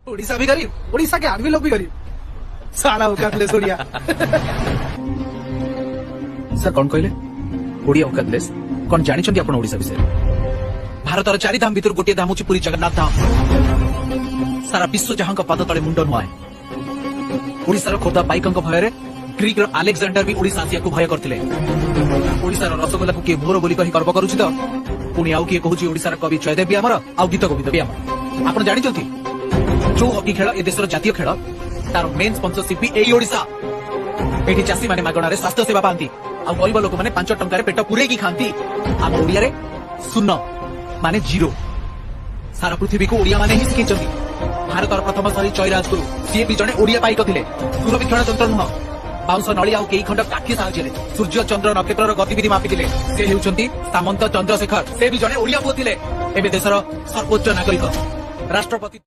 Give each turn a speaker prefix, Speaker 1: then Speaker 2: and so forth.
Speaker 1: उड़ीसा भी गरीब, उड़ीसा के आदमी लोग भी गरीब। साला औकातलेस ओडिया। सर कौन कहले ओडिया औकातलेस? कौन जानी आपण ओडिशा विषय? भारतर चारि धाम भितर गोटे धाम होची पुरी जगन्नाथ धाम। सारा विश्व जहां पद तले मुंड नुआए। ओडिशार खोर्धा पाइकंक भୟରେ ग्रीक रो अलेक्जेंडर भी ओडिशा आसिया को भय करथिले। ओडिशार रसगोल्ला को के मोर बोली कहि गर्व करूछि त पुनी आउ के कहूछि ओडिशार कवि जयदेव भी हमर आउ गीत गोविंद भी हमर। आपण जानि जंती जो हॉकी खेल ए देशर जातीय खेल तार मेन स्पॉन्सरशिप भी एई ओडिशा। एठी चासी माने मागणारे स्वास्थ्य सेवा पांती आ गरीब लोक माने 5 टंका रे पेट पुरे की खांती। हम ओडिया रे शून्य माने जीरो। सारा पृथ्वी को ओडिया माने ही सिखैचंती। भारतर प्रथम सरी चैराज गुरु सी भी जने ओडिया पाइक थिले। दूरबीक्षण तंत्र नुह बाउंस नळी आ केई खंड काठी साहाଯ୍य सूर्य चंद्र नक्षत्र गतिविधि मापिथिले। से हेउचंती सामंत चंद्रशेखर। से भी जने ओडिया पुଅ थिले। एबे देशर सर्वोच्च नागरिक राष्ट्रपति।